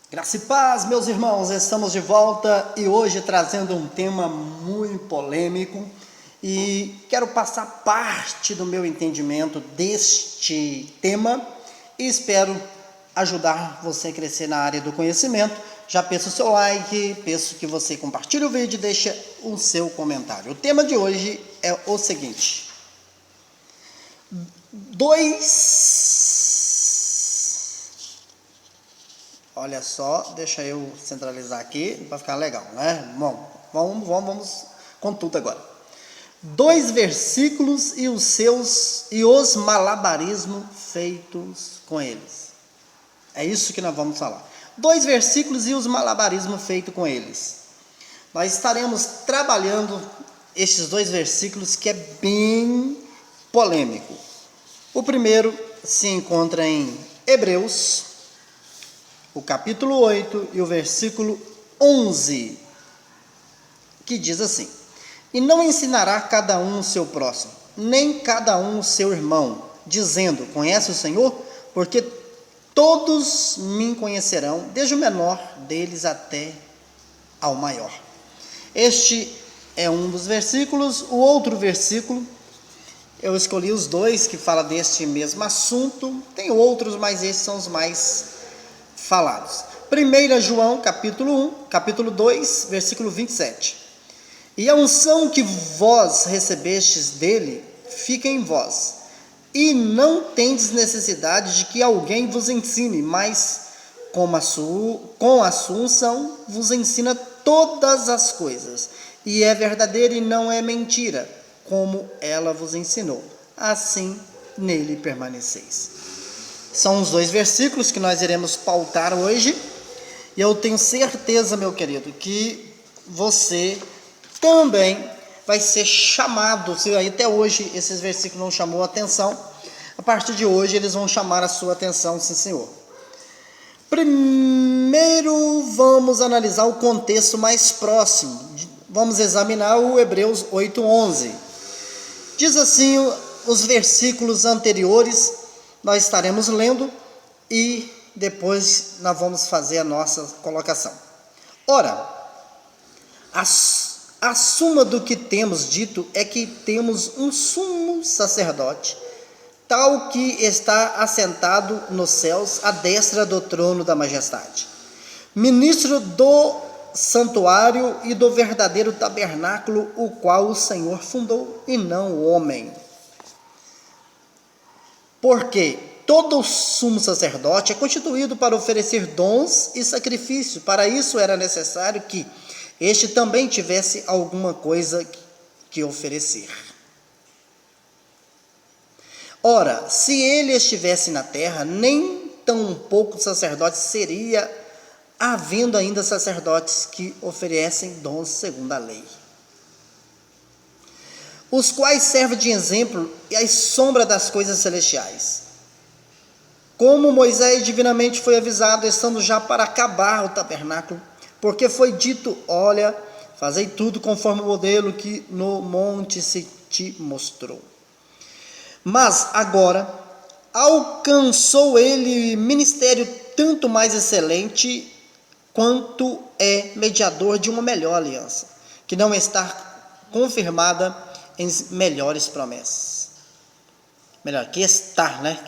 Graça e paz, meus irmãos, estamos de volta e hoje trazendo um tema muito polêmico e quero passar parte do meu entendimento deste tema e espero ajudar você a crescer na área do conhecimento. Já peço o seu like, peço que você compartilhe o vídeo e deixe o seu comentário. O tema de hoje é o seguinte: Olha só, deixa eu centralizar aqui para ficar legal, né? Bom, vamos com tudo agora. 2 versículos e os malabarismos feitos com eles. É isso que nós vamos falar. 2 versículos e os malabarismos feitos com eles. Nós estaremos trabalhando estes 2 versículos que é bem polêmico. O primeiro se encontra em Hebreus, o capítulo 8 e o versículo 11, que diz assim: E não ensinará cada um o seu próximo, nem cada um o seu irmão, dizendo: Conhece o Senhor? Porque todos me conhecerão, desde o menor deles até ao maior. Este é um dos versículos. O outro versículo, eu escolhi os 2 que falam deste mesmo assunto. Tem outros, mas esses são os mais falados. 1 João, capítulo 2, versículo 27. E a unção que vós recebestes dele, fica em vós, e não tendes necessidade de que alguém vos ensine, mas com a sua unção vos ensina todas as coisas, e é verdadeira e não é mentira, como ela vos ensinou. Assim nele permaneceis. São os 2 versículos que nós iremos pautar hoje. E eu tenho certeza, meu querido, que você também vai ser chamado. Se até hoje esses versículos não chamou a atenção, a partir de hoje eles vão chamar a sua atenção, sim, Senhor. Primeiro vamos analisar o contexto mais próximo. Vamos examinar o Hebreus 8:11. Diz assim os versículos anteriores. Nós estaremos lendo e depois nós vamos fazer a nossa colocação. Ora, a suma do que temos dito é que temos um sumo sacerdote, tal que está assentado nos céus, à destra do trono da majestade, ministro do santuário e do verdadeiro tabernáculo, o qual o Senhor fundou e não o homem. Porque todo sumo sacerdote é constituído para oferecer dons e sacrifício. Para isso era necessário que este também tivesse alguma coisa que oferecer. Ora, se ele estivesse na terra, nem tão pouco sacerdote seria, havendo ainda sacerdotes que oferecem dons segundo a lei, os quais servem de exemplo e à sombra das coisas celestiais. Como Moisés divinamente foi avisado, estando já para acabar o tabernáculo, porque foi dito: olha, fazei tudo conforme o modelo que no monte se te mostrou. Mas agora alcançou ele ministério tanto mais excelente, quanto é mediador de uma melhor aliança, que não está confirmada em melhores promessas. Que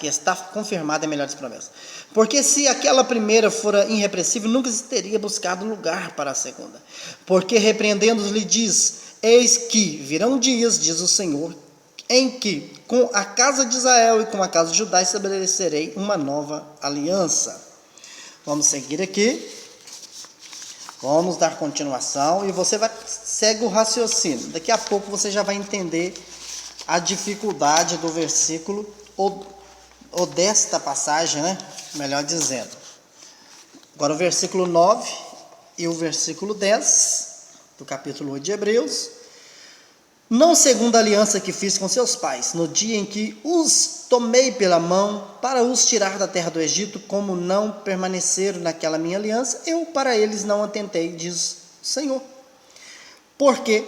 está confirmada em melhores promessas. Porque se aquela primeira fora irrepreensível, nunca se teria buscado lugar para a segunda. Porque repreendendo-os lhe diz: eis que virão dias, diz o Senhor, em que com a casa de Israel e com a casa de Judá estabelecerei uma nova aliança. Vamos seguir aqui. Vamos dar continuação e você segue o raciocínio. Daqui a pouco você já vai entender a dificuldade do versículo ou desta passagem, né? Melhor dizendo. Agora o versículo 9 e o versículo 10 do capítulo 8 de Hebreus. Não segundo a aliança que fiz com seus pais, no dia em que os tomei pela mão para os tirar da terra do Egito, como não permaneceram naquela minha aliança, eu para eles não atentei, diz o Senhor. Porque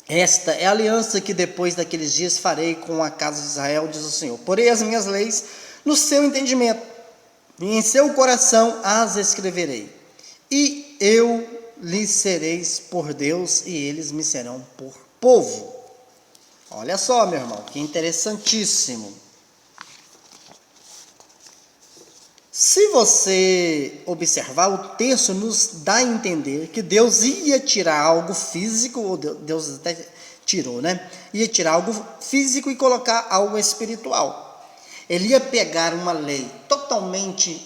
esta é a aliança que depois daqueles dias farei com a casa de Israel, diz o Senhor. Porei as minhas leis no seu entendimento e em seu coração as escreverei, e eu lhes sereis por Deus, e eles me serão por povo. Olha só, meu irmão, que interessantíssimo. Se você observar, o texto nos dá a entender que Deus ia tirar algo físico, ou Deus até tirou, né? Ia tirar algo físico e colocar algo espiritual. Ele ia pegar uma lei totalmente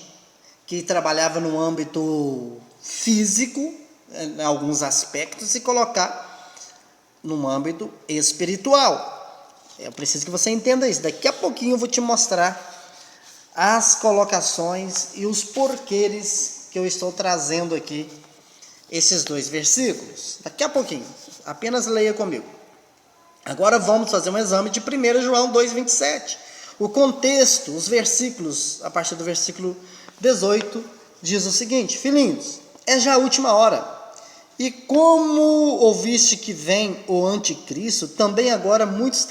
que trabalhava no âmbito físico, em alguns aspectos, e colocar no âmbito espiritual. Eu preciso que você entenda isso. Daqui a pouquinho eu vou te mostrar as colocações e os porquês que eu estou trazendo aqui, esses dois versículos. Daqui a pouquinho. Apenas leia comigo. Agora vamos fazer um exame de 1 João 2,27. O contexto, os versículos, a partir do versículo 18, diz o seguinte: filhinhos, é já a última hora. E como ouviste que vem o anticristo, também agora muitos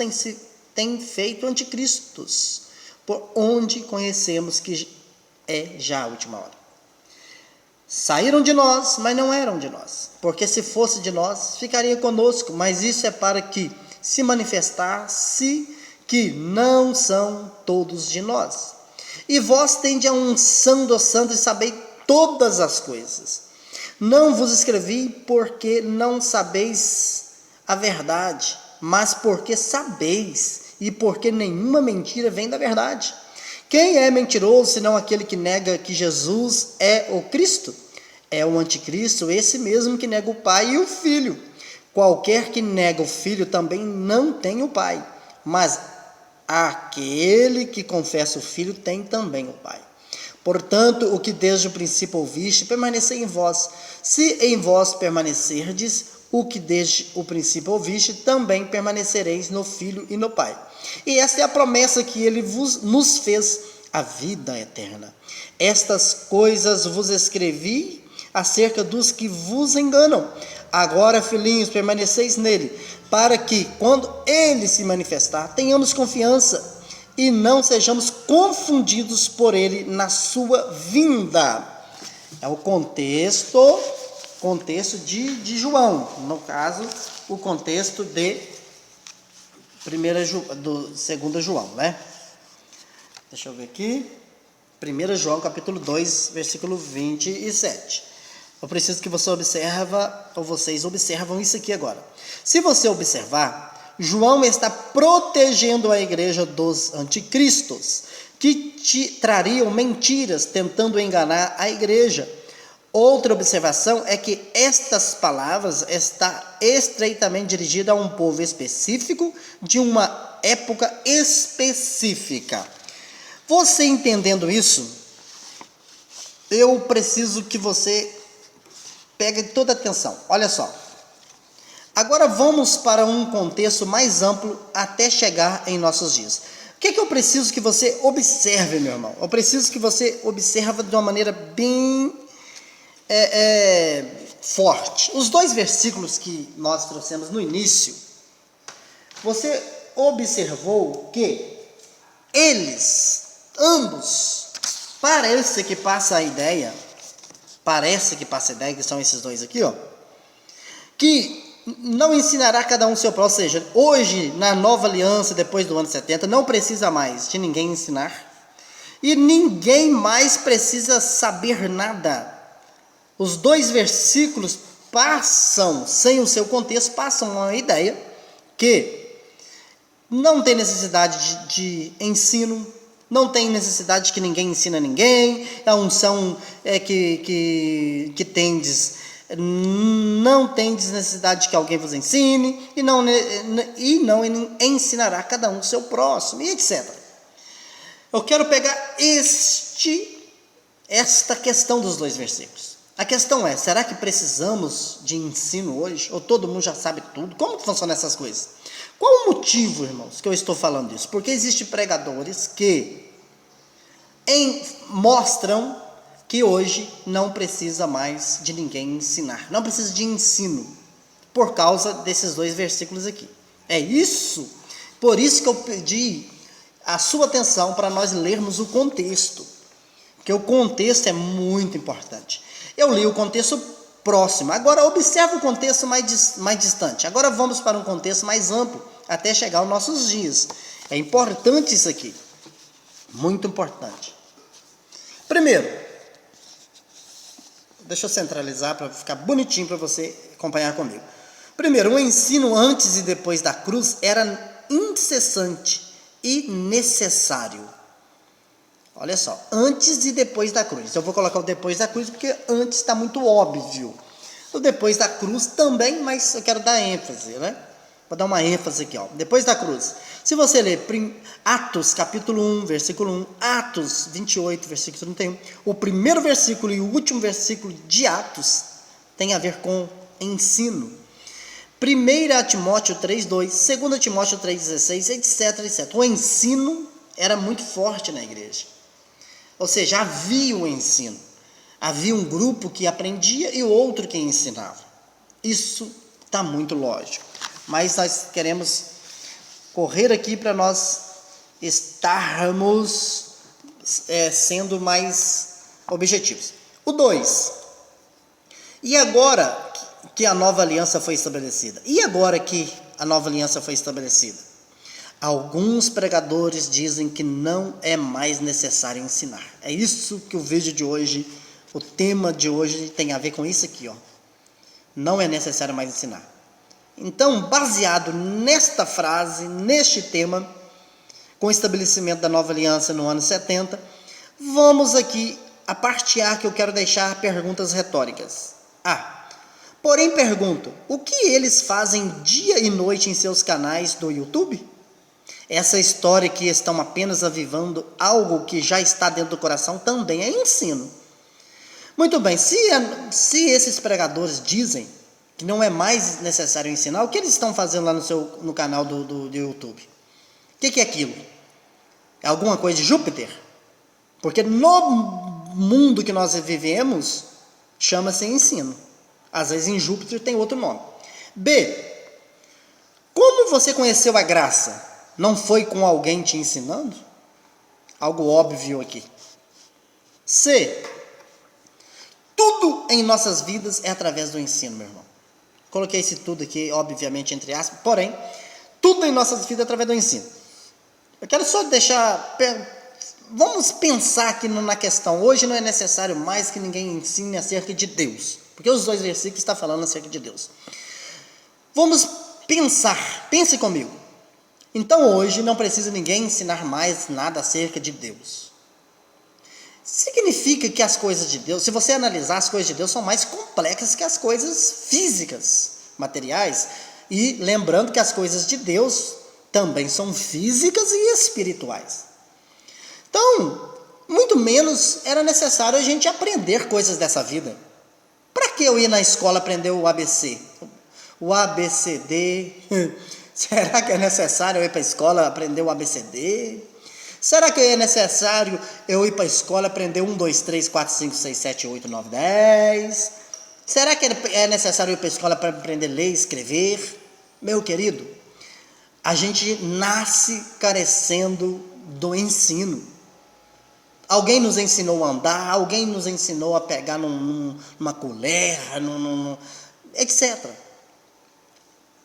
têm feito anticristos, por onde conhecemos que é já a última hora. Saíram de nós, mas não eram de nós, porque se fosse de nós, ficaria conosco, mas isso é para que se manifestasse que não são todos de nós. E vós tendes a unção do santo e sabeis todas as coisas. Não vos escrevi porque não sabeis a verdade, mas porque sabeis, e porque nenhuma mentira vem da verdade. Quem é mentiroso, senão aquele que nega que Jesus é o Cristo? É o anticristo, esse mesmo que nega o Pai e o Filho. Qualquer que nega o Filho também não tem o Pai, mas aquele que confessa o Filho tem também o Pai. Portanto, o que desde o princípio ouviste, permanecei em vós. Se em vós permanecerdes, o que desde o princípio ouviste, também permanecereis no Filho e no Pai. E esta é a promessa que ele nos fez, a vida eterna. Estas coisas vos escrevi acerca dos que vos enganam. Agora, filhinhos, permaneceis nele, para que, quando ele se manifestar, tenhamos confiança e não sejamos confundidos por ele na sua vinda. É o contexto de João, no caso, o contexto de 2 João, né? Deixa eu ver aqui. 1 João, capítulo 2, versículo 27. Eu preciso que vocês observam isso aqui agora. Se você observar, João está protegendo a igreja dos anticristos, que trariam mentiras, tentando enganar a igreja. Outra observação é que estas palavras estão estreitamente dirigidas a um povo específico, de uma época específica. Você entendendo isso, eu preciso que você pegue toda a atenção. Olha só. Agora vamos para um contexto mais amplo até chegar em nossos dias. O que eu preciso que você observe, meu irmão? Eu preciso que você observe de uma maneira bem forte. Os dois versículos que nós trouxemos no início, você observou que eles, ambos, parece que passa a ideia, que são esses dois aqui, ó, que não ensinará cada um seu próprio, ou seja, hoje, na nova aliança, depois do ano 70, não precisa mais de ninguém ensinar, e ninguém mais precisa saber nada. Os dois versículos passam, sem o seu contexto, passam uma ideia que não tem necessidade de ensino, não tem necessidade de que ninguém ensina ninguém, a unção que tendes, não tendes necessidade de que alguém vos ensine, e não ensinará cada um seu próximo, e etc. Eu quero pegar esta questão dos dois versículos. A questão é, será que precisamos de ensino hoje? Ou todo mundo já sabe tudo? Como funcionam essas coisas? Qual o motivo, irmãos, que eu estou falando isso? Porque existem pregadores que mostram que hoje não precisa mais de ninguém ensinar. Não precisa de ensino, por causa desses dois versículos aqui. É isso, por isso que eu pedi a sua atenção para nós lermos o contexto. porque o contexto é muito importante. Eu li o contexto próximo, agora observe o contexto mais distante. Agora vamos para um contexto mais amplo, até chegar aos nossos dias. É importante isso aqui, muito importante. Primeiro, deixa eu centralizar para ficar bonitinho para você acompanhar comigo. Primeiro, o ensino antes e depois da cruz era incessante e necessário. Olha só, antes e depois da cruz. Eu vou colocar o depois da cruz porque antes está muito óbvio. O depois da cruz também, mas eu quero dar ênfase, né? Vou dar uma ênfase aqui, ó. Depois da cruz. Se você ler Atos, capítulo 1, versículo 1, Atos 28, versículo 31, o primeiro versículo e o último versículo de Atos tem a ver com ensino. 1 Timóteo 3,2, 2 Timóteo 3,16, etc, etc. O ensino era muito forte na igreja. Ou seja, havia o ensino. Havia um grupo que aprendia e o outro que ensinava. Isso está muito lógico. Mas nós queremos correr aqui para nós estarmos sendo mais objetivos. O 2. E agora que a nova aliança foi estabelecida? E agora que a nova aliança foi estabelecida? Alguns pregadores dizem que não é mais necessário ensinar. É isso que o vídeo de hoje, o tema de hoje tem a ver com isso aqui, ó. Não é necessário mais ensinar. Então, baseado nesta frase, neste tema, com o estabelecimento da nova aliança no ano 70, vamos aqui a partear que eu quero deixar perguntas retóricas. Porém pergunto, o que eles fazem dia e noite em seus canais do YouTube? Essa história que estão apenas avivando algo que já está dentro do coração também é ensino. Muito bem, se esses pregadores dizem que não é mais necessário ensinar, o que eles estão fazendo lá no canal do YouTube? O que é aquilo? É alguma coisa de Júpiter? Porque no mundo que nós vivemos, chama-se ensino. Às vezes em Júpiter tem outro nome. B. Como você conheceu a graça? Não foi com alguém te ensinando? Algo óbvio aqui. C. Tudo em nossas vidas é através do ensino, meu irmão. Coloquei esse tudo aqui, obviamente, entre aspas, porém, tudo em nossas vidas é através do ensino. Eu quero só deixar... Vamos pensar aqui na questão. Hoje não é necessário mais que ninguém ensine acerca de Deus, porque os 2 versículos estão falando acerca de Deus. Vamos pensar, pense comigo. Então hoje não precisa ninguém ensinar mais nada acerca de Deus. Significa que as coisas de Deus, se você analisar, as coisas de Deus são mais complexas que as coisas físicas, materiais. E lembrando que as coisas de Deus também são físicas e espirituais. Então, muito menos era necessário a gente aprender coisas dessa vida. Para que eu ir na escola aprender o ABC? O ABCD? Será que é necessário eu ir para a escola aprender o ABCD? Será que é necessário eu ir para a escola aprender 1, 2, 3, 4, 5, 6, 7, 8, 9, 10? Será que é necessário eu ir para a escola para aprender a ler e escrever? Meu querido, a gente nasce carecendo do ensino. Alguém nos ensinou a andar, alguém nos ensinou a pegar numa colher, etc.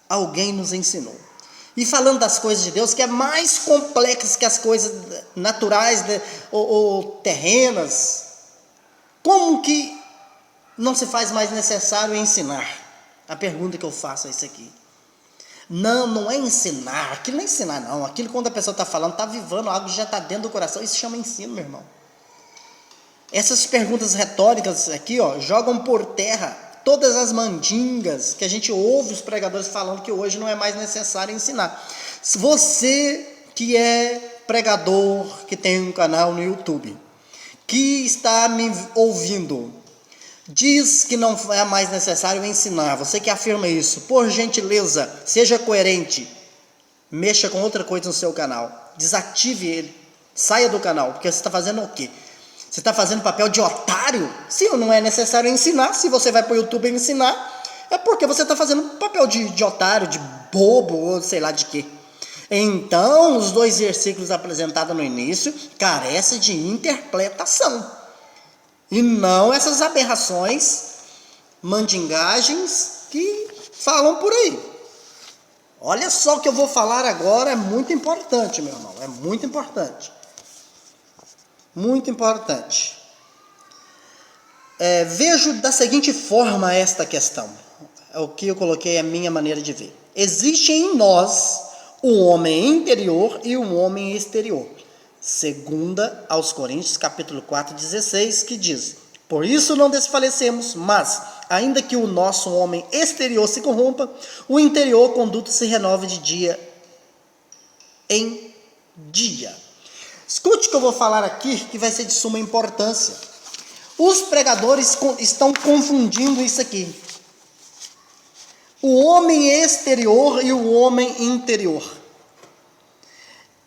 Alguém nos ensinou. E falando das coisas de Deus, que é mais complexo que as coisas naturais ou terrenas, como que não se faz mais necessário ensinar? A pergunta que eu faço é isso aqui. Não é ensinar, aquilo não é ensinar não, aquilo quando a pessoa está falando, está vivendo algo que já está dentro do coração, isso se chama ensino, meu irmão. Essas perguntas retóricas aqui, ó, jogam por terra todas as mandingas que a gente ouve os pregadores falando que hoje não é mais necessário ensinar. Se você que é pregador, que tem um canal no YouTube, que está me ouvindo, diz que não é mais necessário ensinar, você que afirma isso, por gentileza, seja coerente, mexa com outra coisa no seu canal, desative ele, saia do canal, porque você está fazendo o quê? Você está fazendo papel de otário? Se não é necessário ensinar, se você vai para o YouTube ensinar, é porque você está fazendo papel de otário, de bobo, ou sei lá de quê. Então, os 2 versículos apresentados no início carecem de interpretação. E não essas aberrações, mandingagens que falam por aí. Olha só o que eu vou falar agora, é muito importante, meu irmão, é muito importante. Muito importante. Vejo da seguinte forma esta questão. É o que eu coloquei, é a minha maneira de ver. Existe em nós o homem interior e o homem exterior. Segunda aos Coríntios, capítulo 4, 16, que diz: por isso não desfalecemos, mas, ainda que o nosso homem exterior se corrompa, o interior conduto se renove de dia em dia. Escute o que eu vou falar aqui, que vai ser de suma importância. Os pregadores estão confundindo isso aqui. O homem exterior e o homem interior.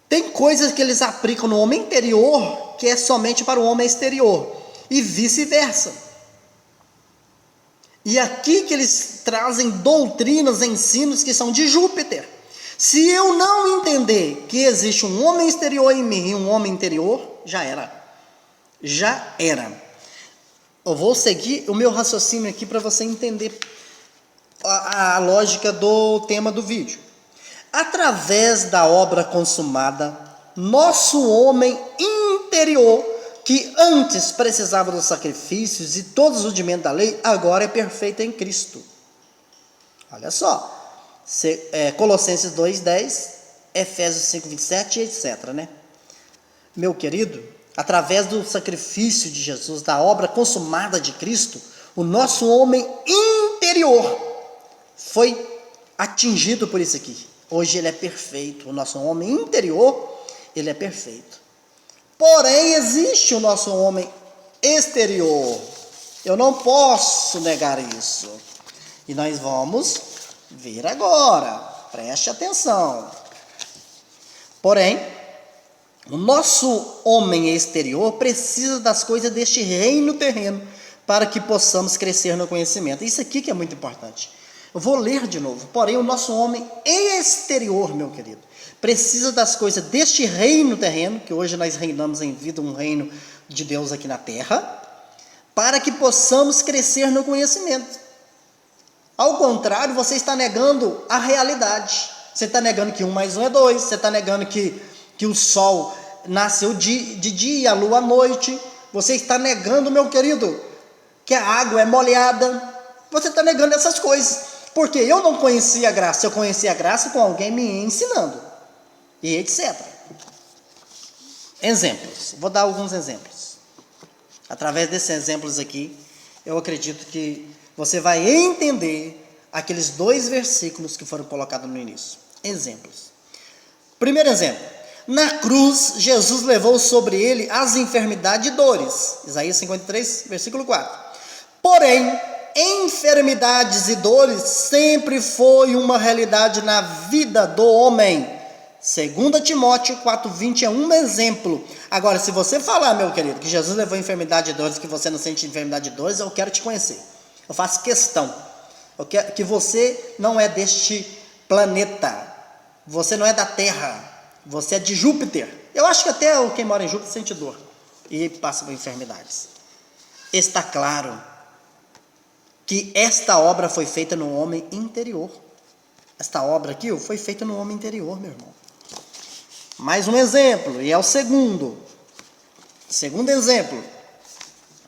Tem coisas que eles aplicam no homem interior que é somente para o homem exterior. E vice-versa. E aqui que eles trazem doutrinas, ensinos que são de Júpiter. Se eu não entender que existe um homem exterior em mim e um homem interior, já era. Já era. Eu vou seguir o meu raciocínio aqui para você entender a lógica do tema do vídeo. Através da obra consumada, nosso homem interior, que antes precisava dos sacrifícios e todos os rudimentos da lei, agora é perfeito em Cristo. Olha só. Colossenses 2:10, Efésios 5:27, etc, né? Meu querido, através do sacrifício de Jesus, da obra consumada de Cristo, o nosso homem interior foi atingido por isso aqui. Hoje ele é perfeito. O nosso homem interior, ele é perfeito. Porém, existe o nosso homem exterior. Eu não posso negar isso. E nós vamos ver agora. Preste atenção. Porém, o nosso homem exterior precisa das coisas deste reino terreno para que possamos crescer no conhecimento. Isso aqui que é muito importante. Eu vou ler de novo. Porém, o nosso homem exterior, meu querido, precisa das coisas deste reino terreno, que hoje nós reinamos em vida, um reino de Deus aqui na terra, para que possamos crescer no conhecimento. Ao contrário, você está negando a realidade. Você está negando que 1 mais 1 é 2. Você está negando que o sol nasceu de dia, a lua à noite. Você está negando, meu querido, que a água é molhada. Você está negando essas coisas. Porque eu não conhecia a graça. Eu conhecia a graça com alguém me ensinando. E etc. Exemplos. Vou dar alguns exemplos. Através desses exemplos aqui, eu acredito que você vai entender aqueles 2 versículos que foram colocados no início. Exemplos. Primeiro exemplo. Na cruz, Jesus levou sobre ele as enfermidades e dores. Isaías 53, versículo 4. Porém, enfermidades e dores sempre foi uma realidade na vida do homem. 2 Timóteo 4:20 é um exemplo. Agora, se você falar, meu querido, que Jesus levou enfermidade e dores, que você não sente enfermidade e dores, eu quero te conhecer. Eu faço questão. Eu quero que você não é deste planeta. Você não é da Terra. Você é de Júpiter. Eu acho que até quem mora em Júpiter sente dor e passa por enfermidades. Está claro que esta obra foi feita no homem interior. Esta obra aqui foi feita no homem interior, meu irmão. Mais um exemplo, e é o segundo. Segundo exemplo,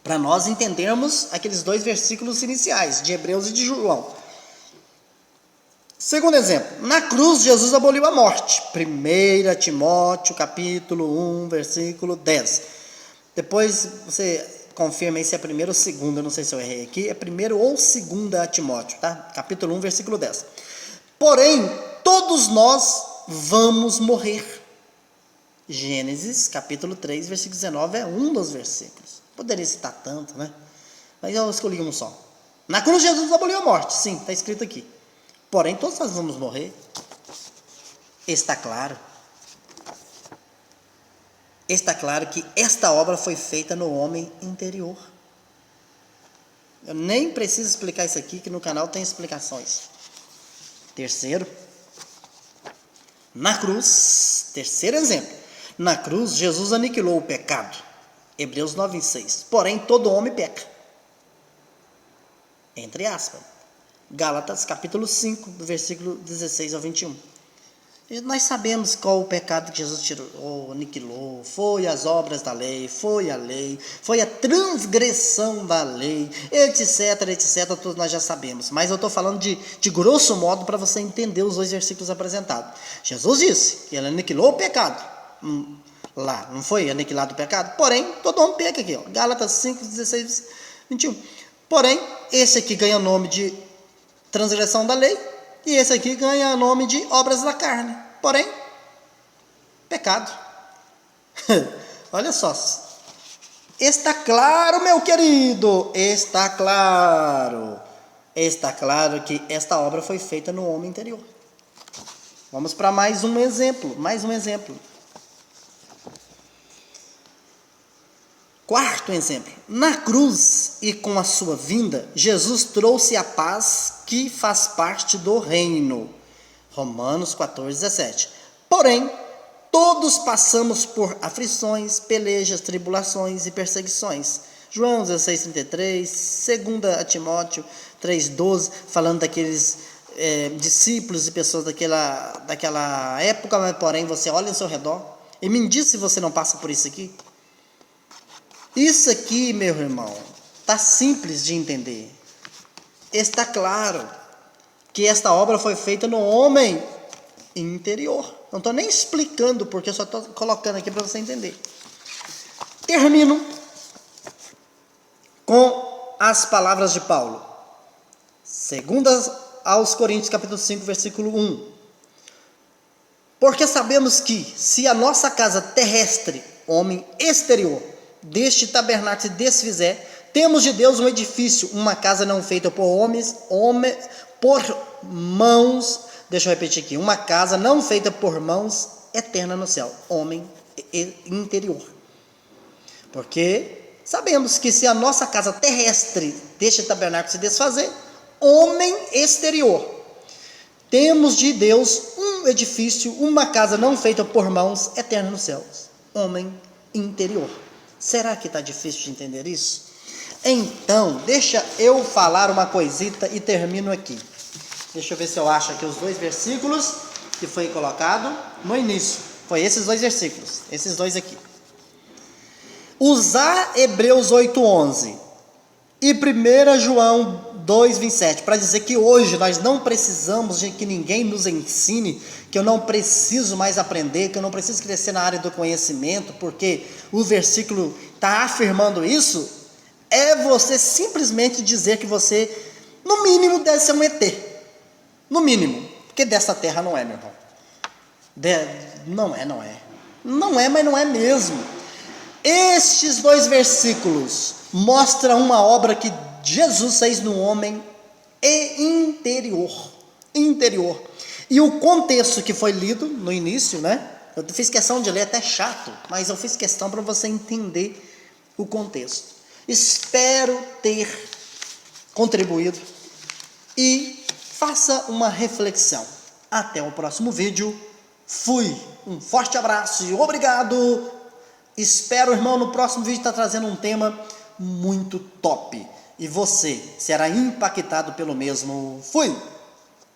para nós entendermos aqueles 2 versículos iniciais, de Hebreus e de João. Segundo exemplo, na cruz Jesus aboliu a morte. 1 Timóteo, capítulo 1, versículo 10. Depois você confirma aí se é 1 ou 2, eu não sei se eu errei aqui. É 1 ou 2 Timóteo, tá? Capítulo 1, versículo 10. Porém, todos nós vamos morrer. Gênesis, capítulo 3, versículo 19, é um dos versículos. Poderia citar tanto, né? Mas eu escolhi um só. Na cruz Jesus aboliu a morte, sim, está escrito aqui. Porém, todos nós vamos morrer. Está claro. Está claro que esta obra foi feita no homem interior. Eu nem preciso explicar isso aqui, que no canal tem explicações. Terceiro, na cruz, terceiro exemplo. Na cruz, Jesus aniquilou o pecado. Hebreus 9:6. Porém, todo homem peca. Entre aspas. Gálatas capítulo 5, do versículo 16 ao 21. E nós sabemos qual o pecado que Jesus tirou, aniquilou. Foi as obras da lei, foi a lei, foi a transgressão da lei, etc, etc, todos nós já sabemos. Mas eu estou falando de grosso modo para você entender os dois versículos apresentados. Jesus disse que ele aniquilou o pecado. Lá, não foi aniquilado o pecado? Porém, todo homem peca aqui. Ó. Gálatas 5, 16, 21. Porém, esse aqui ganha o nome de transgressão da lei. E esse aqui ganha o nome de obras da carne. Porém, pecado. Olha só. Está claro, meu querido. Está claro. Está claro que esta obra foi feita no homem interior. Vamos para mais um exemplo. Mais um exemplo. Quarto exemplo. Na cruz e com a sua vinda, Jesus trouxe a paz que faz parte do reino. Romanos 14:17. Porém, todos passamos por aflições, pelejas, tribulações e perseguições. João 16:33, 2 Timóteo 3:12, falando daqueles discípulos e pessoas daquela época, mas porém você olha ao seu redor e me diz se você não passa por isso aqui. Isso aqui, meu irmão, está simples de entender. Está claro que esta obra foi feita no homem interior. Não estou nem explicando, porque eu só estou colocando aqui para você entender. Termino com as palavras de Paulo. 2 aos Coríntios, capítulo 5, versículo 1. Porque sabemos que, se a nossa casa terrestre, homem exterior, deste tabernáculo se desfizer, temos de Deus um edifício, uma casa não feita por homens, por mãos, deixa eu repetir aqui, uma casa não feita por mãos, eterna no céu, homem interior. Porque sabemos que se a nossa casa terrestre deste tabernáculo se desfazer, homem exterior, temos de Deus um edifício, uma casa não feita por mãos, eterna nos céus, homem interior. Será que está difícil de entender isso? Então, deixa eu falar uma coisita e termino aqui. Deixa eu ver se eu acho aqui os dois versículos que foi colocado no início. Foi esses dois versículos, esses dois aqui. Usar Hebreus 8:11 e 1 João 2:27 para dizer que hoje nós não precisamos de que ninguém nos ensine, que eu não preciso mais aprender, que eu não preciso crescer na área do conhecimento, porque o versículo está afirmando isso, é você simplesmente dizer que você, no mínimo, deve ser um ET. No mínimo, porque dessa terra não é, meu irmão. Não é. Não é, mas não é mesmo. Estes dois versículos mostram uma obra que Jesus fez no homem interior. E o contexto que foi lido no início, né? Eu fiz questão de ler, até chato, mas eu fiz questão para você entender o contexto. Espero ter contribuído e faça uma reflexão. Até o próximo vídeo. Fui. Um forte abraço e obrigado. Espero, irmão, no próximo vídeo estar trazendo um tema muito top. E você será impactado pelo mesmo. Fui!